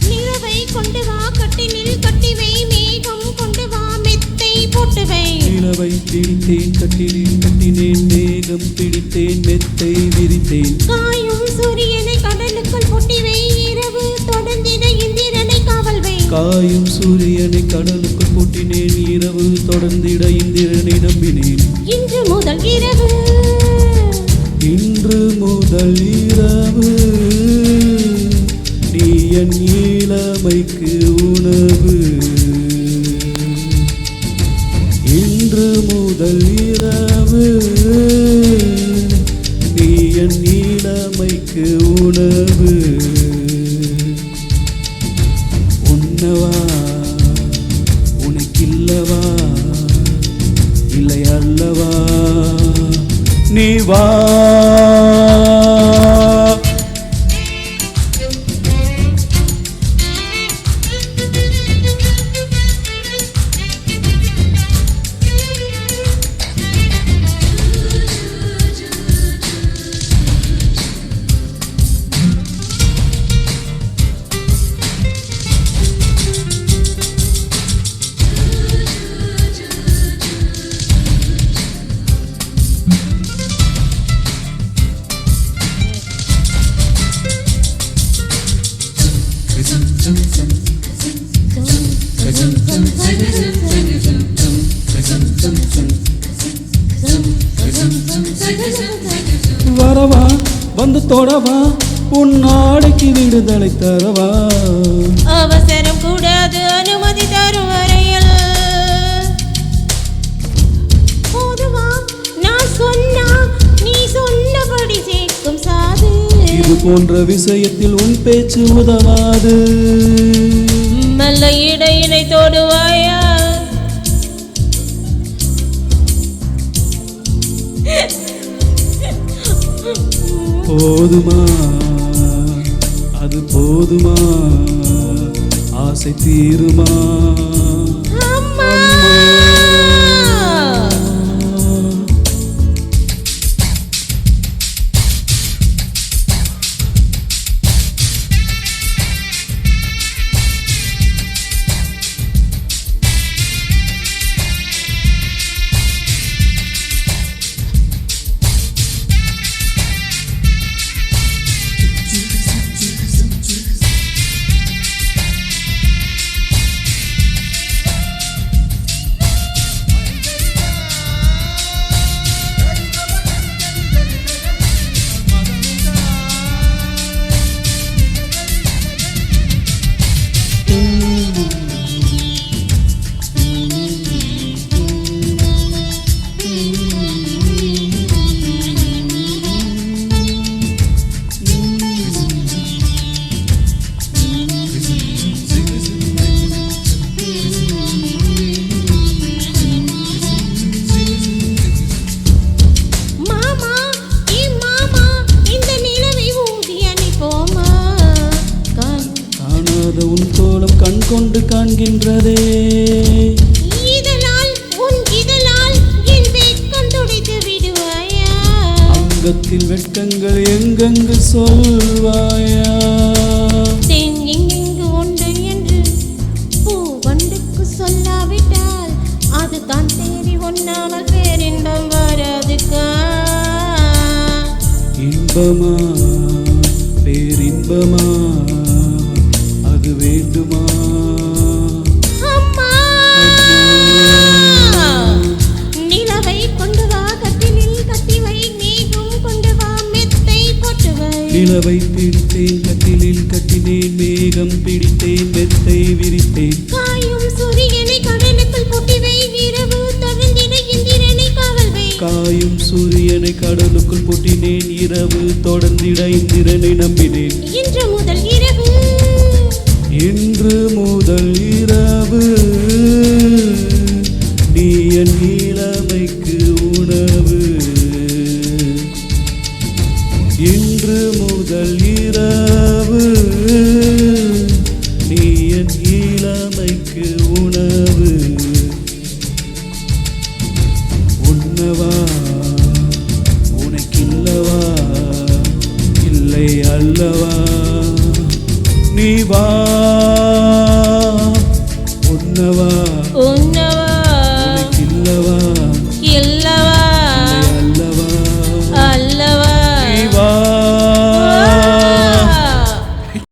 நிலவை கொண்டு வா கட்டினில் கட்டிவை மேகம் கொண்டு வா மெத்தை போட்டுவை நிலவை பிடித்தேன் கட்டிலில் கட்டினேன் மேகம் பிடித்தேன் மெத்தை விரித்தேன் காயும் சூரியனை கடலுக்குள் பொட்டிவை இரவு தொடர்ந்திட இந்திரனை காவல்வை காயும் சூரியனை கடலுக்குள் பூட்டினேன் இரவு தொடர்ந்திட இந்திரனை நம்பினேன் இன்று முதல் இரவு இன்று முதல் இரவு நீ என் இளமைக்கு உணவு இன்று முதல் இரவு நீ என் இளமைக்கு உணவு உன்னவா உனக்கில்லவா இல்லை அல்லவா நீ வா வரவா வந்து தொடவா உன் நாளைக்கு விடுதலை தரவா அவசரம் கூடாது அனுமதி தரும் வரையில் போதுவா நான் சொன்னா நீ சொன்னபடி சேர்க்கும் சாது இது போன்ற விஷயத்தில் உன் பேச்சு உதவாது மெல்ல இடையினை தொடுவாயா போதுமா அது போதுமா ஆசை தீருமா அம்மா உன் கோலம் கண் கொண்டு காண்கின்றதே இதனால் உன் இதனால் என் வெட்கம் துடைத்து விடுவாயா அங்கத்தில் வெட்கங்கள் எங்கெங்கு சொல்வாயா எங்கெங்கு உண்டு என்று பூவண்டுக்கு சொல்லாவிட்டால் அது தான் தேறி ஒண்ணாமல் பேரின்பம் வராதுக்கா இன்பமா பேரின்பமா அது வேண்டுமா அம்மா நிலவை கொண்டு வா கட்டிலில் கட்டிவை மேகம் கொண்டு வா மெத்தை போட்டுவை நிலவை பிடித்தேன் கட்டிலில் கட்டினேன் மேகம் பிடித்தேன் மெத்தை விரித்தேன் காயும் சூரியனை கடலுக்குள் பொட்டிவை இரவு தொடர்ந்திட இந்திரனை காவல்வை காயும் சூரியனை கடலுக்குள் பொட்டினேன் இரவு தொடர்ந்திட இந்திரனை நம்பினேன் இன்று முதல் இரவு இன்று முதல் இரவு நீ என் இளமைக்கு உணவு இன்று முதல் இரவு நீ என் இளமைக்கு உணவு உன்னவா உனக்கில்லவா சொல்லவா